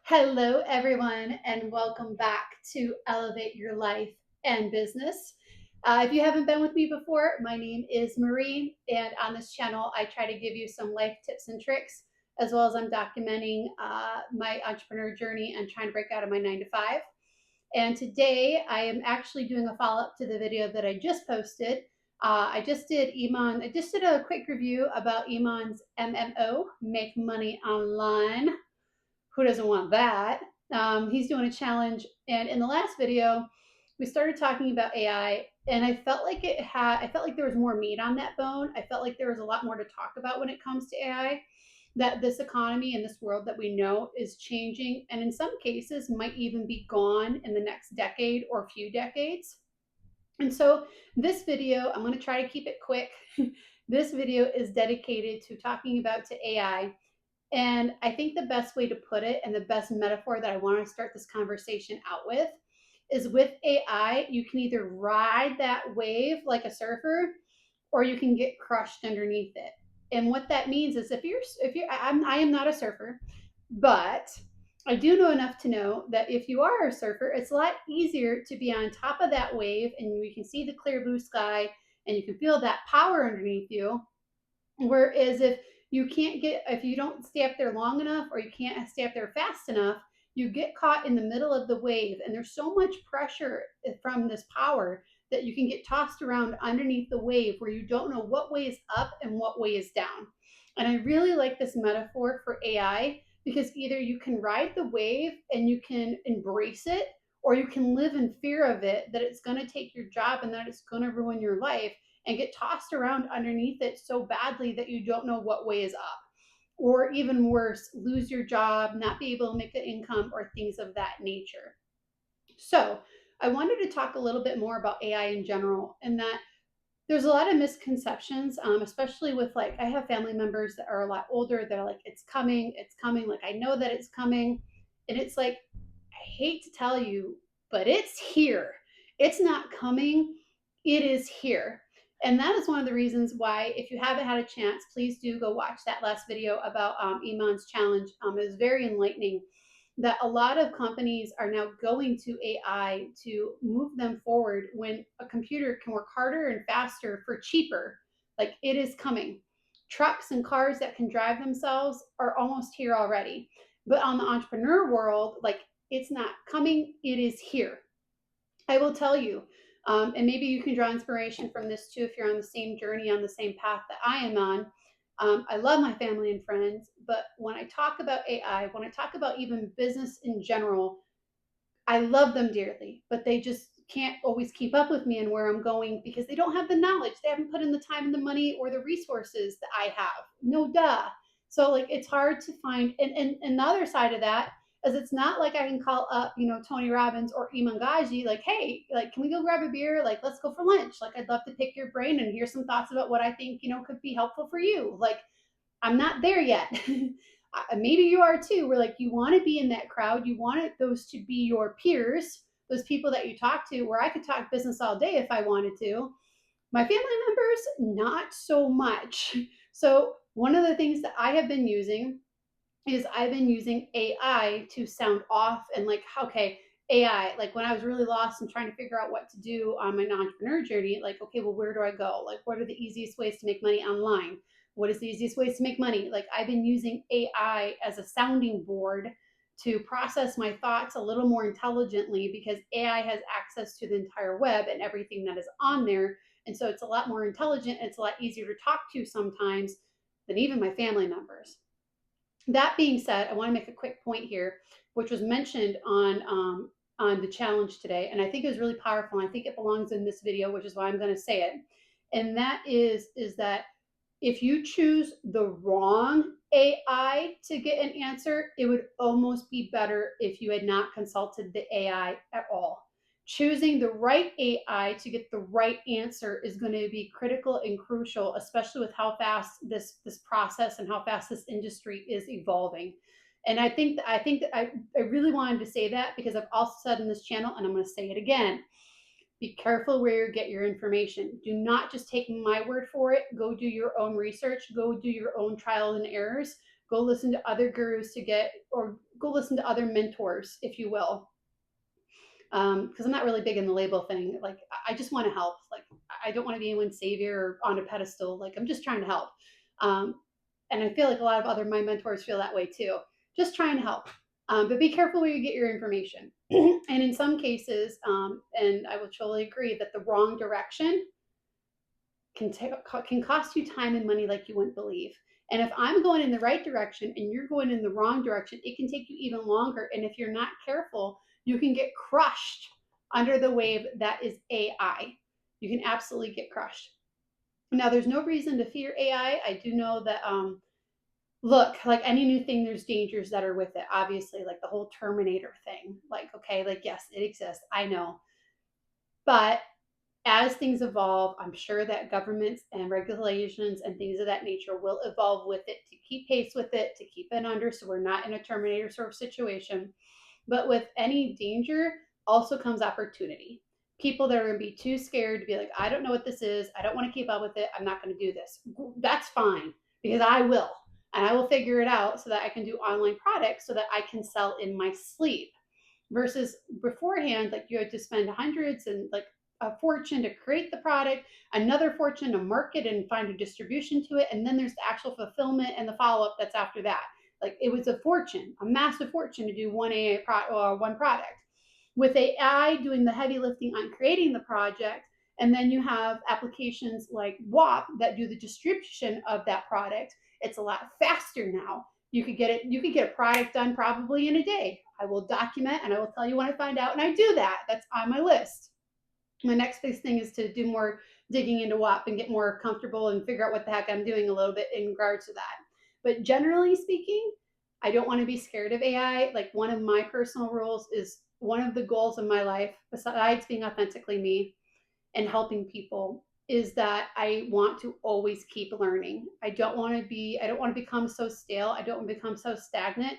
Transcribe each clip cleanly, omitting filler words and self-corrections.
Hello, everyone, and welcome back to Elevate Your Life and Business. If you haven't been with me before, my name is Marie, and on this channel, I try to give you some life tips and tricks, as well as I'm documenting my entrepreneur journey and trying to break out of my 9 to 5. And today, I am actually doing a follow up to the video that I just posted. I just did a quick review about Iman's MMO, Make Money Online. Who doesn't want that? He's doing a challenge, and in the last video, we started talking about AI, and I felt like there was more meat on that bone. I felt like there was a lot more to talk about when it comes to AI. That this economy and this world that we know is changing, and in some cases might even be gone in the next decade or few decades. And so, this video, I'm going to try to keep it quick. This video is dedicated to talking about to AI, and I think the best way to put it and the best metaphor that I want to start this conversation out with with AI, you can either ride that wave like a surfer or you can get crushed underneath it. And what that means is I am not a surfer, but I do know enough to know that if you are a surfer, it's a lot easier to be on top of that wave and you can see the clear blue sky and you can feel that power underneath you. Whereas if you don't stay up there long enough or you can't stay up there fast enough, you get caught in the middle of the wave. And there's so much pressure from this power that you can get tossed around underneath the wave where you don't know what way is up and what way is down. And I really like this metaphor for AI because either you can ride the wave and you can embrace it, or you can live in fear of it, that it's going to take your job and that it's going to ruin your life and get tossed around underneath it so badly that you don't know what way is up. Or even worse, lose your job, not be able to make an income, or things of that nature. So, I wanted to talk a little bit more about AI in general, and that there's a lot of misconceptions, especially with I have family members that are a lot older. They're like, it's coming, it's coming. Like, I know that it's coming. And it's like, I hate to tell you, but it's here. It's not coming, it is here. And that is one of the reasons why, if you haven't had a chance, please do go watch that last video about Iman's challenge. It was very enlightening that a lot of companies are now going to AI to move them forward when a computer can work harder and faster for cheaper. Like, it is coming. Trucks and cars that can drive themselves are almost here already. But on the entrepreneur world, it's not coming, it is here. I will tell you, and maybe you can draw inspiration from this too if you're on the same journey, on the same path that I am on. I love my family and friends, but when I talk about AI, when I talk about even business in general, I love them dearly, but they just can't always keep up with me and where I'm going because they don't have the knowledge. They haven't put in the time and the money or the resources that I have. No duh. So it's hard to find. And the other side of that is it's not like I can call up, Tony Robbins or Iman Gaji, like, hey, can we go grab a beer? Let's go for lunch. I'd love to pick your brain and hear some thoughts about what I think, could be helpful for you. I'm not there yet. Maybe you are too, where you want to be in that crowd. You want those to be your peers, those people that you talk to, where I could talk business all day if I wanted to. My family members, not so much. So one of the things that I have been using is I've been using AI to sound off and okay, AI, when I was really lost and trying to figure out what to do on my entrepreneur journey, okay, well, where do I go? What are the easiest ways to make money online? What is the easiest ways to make money? I've been using AI as a sounding board to process my thoughts a little more intelligently because AI has access to the entire web and everything that is on there. And so it's a lot more intelligent. And it's a lot easier to talk to sometimes than even my family members. That being said, I want to make a quick point here, which was mentioned on the challenge today, and I think it was really powerful. And I think it belongs in this video, which is why I'm going to say it. And that is that if you choose the wrong AI to get an answer, it would almost be better if you had not consulted the AI at all. Choosing the right AI to get the right answer is going to be critical and crucial, especially with how fast this process and how fast this industry is evolving. And I think that I really wanted to say that because I've also said in this channel, and I'm going to say it again, be careful where you get your information. Do not just take my word for it. Go do your own research. Go do your own trial and errors. Go listen to other gurus to get, or go listen to other mentors, if you will, because I'm not really big in the label thing. Like, I just want to help. Like, I don't want to be anyone's savior or on a pedestal. Like, I'm just trying to help. Um, and I feel like a lot of other my mentors feel that way too. Just trying to help. But be careful where you get your information. And in some cases, and I will totally agree that the wrong direction can cost you time and money like you wouldn't believe. And if I'm going in the right direction and you're going in the wrong direction, it can take you even longer. And if you're not careful, you can get crushed under the wave that is AI. You can absolutely get crushed. Now, there's no reason to fear AI. I do know that, look, like any new thing, there's dangers that are with it. Obviously, like the whole Terminator thing. Like, okay, like, yes, it exists. I know. But as things evolve, I'm sure that governments and regulations and things of that nature will evolve with it to keep pace with it, to keep it under, so we're not in a Terminator sort of situation. But with any danger also comes opportunity. People that are going to be too scared to be like, I don't know what this is. I don't want to keep up with it. I'm not going to do this. That's fine, because I will. And I will figure it out so that I can do online products so that I can sell in my sleep. Versus beforehand, like you had to spend hundreds and like a fortune to create the product, another fortune to market and find a distribution to it, and then there's the actual fulfillment and the follow-up that's after that. Like, it was a fortune, a massive fortune to do one product. With AI doing the heavy lifting on creating the project, and then you have applications like WAP that do the distribution of that product. It's a lot faster now. You could get a product done probably in a day. I will document and I will tell you when I find out, and I do that. That's on my list. My next big thing is to do more digging into WAP and get more comfortable and figure out what the heck I'm doing a little bit in regards to that. But generally speaking, I don't want to be scared of AI. Like, one of my personal rules is one of the goals of my life, besides being authentically me and helping people, is that I want to always keep learning. I don't want to become so stale. I don't want to become so stagnant.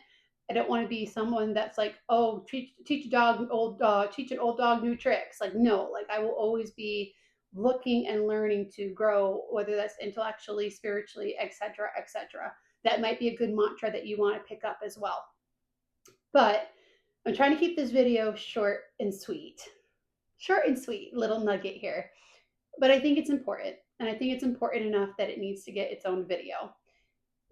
I don't want to be someone that's like, oh, teach an old dog new tricks. Like, no, like, I will always be looking and learning to grow, whether that's intellectually, spiritually, etc., etc. That might be a good mantra that you want to pick up as well. But I'm trying to keep this video short and sweet. Short and sweet, little nugget here. But I think it's important. And I think it's important enough that it needs to get its own video.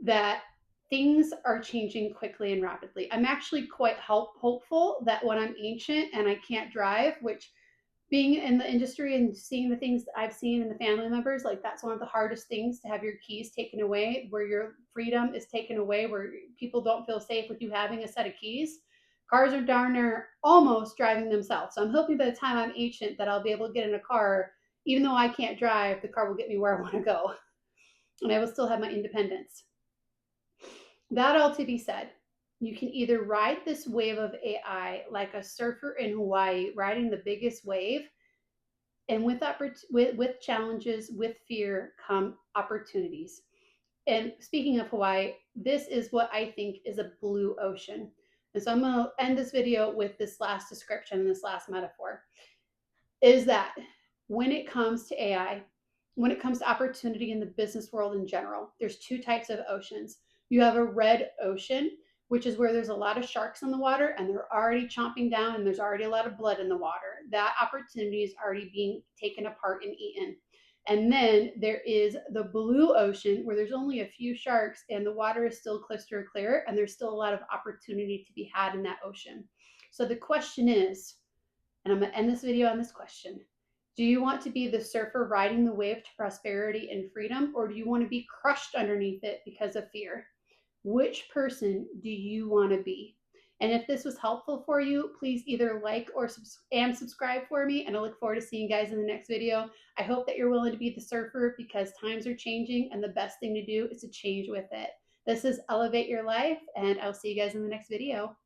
That things are changing quickly and rapidly. I'm actually quite hopeful that when I'm ancient and I can't drive, which, being in the industry and seeing the things that I've seen in the family members, like, that's one of the hardest things, to have your keys taken away, where your freedom is taken away, where people don't feel safe with you having a set of keys. Cars are darn near almost driving themselves. So I'm hoping by the time I'm ancient that I'll be able to get in a car, even though I can't drive, the car will get me where I want to go. And I will still have my independence. That all to be said, you can either ride this wave of AI like a surfer in Hawaii riding the biggest wave, and with challenges, with fear, come opportunities. And speaking of Hawaii, this is what I think is a blue ocean. And so I'm going to end this video with this last description, this last metaphor, is that when it comes to AI, when it comes to opportunity in the business world in general, there's two types of oceans. You have a red ocean, which is where there's a lot of sharks in the water and they're already chomping down and there's already a lot of blood in the water. That opportunity is already being taken apart and eaten. And then there is the blue ocean, where there's only a few sharks and the water is still crystal clear and there's still a lot of opportunity to be had in that ocean. So the question is, and I'm going to end this video on this question: do you want to be the surfer riding the wave to prosperity and freedom, or do you want to be crushed underneath it because of fear? Which person do you want to be? And if this was helpful for you, please either like or subscribe for me, and I look forward to seeing you guys in the next video. I hope that you're willing to be the surfer, because times are changing and the best thing to do is to change with it. This is Elevate Your Life, and I'll see you guys in the next video.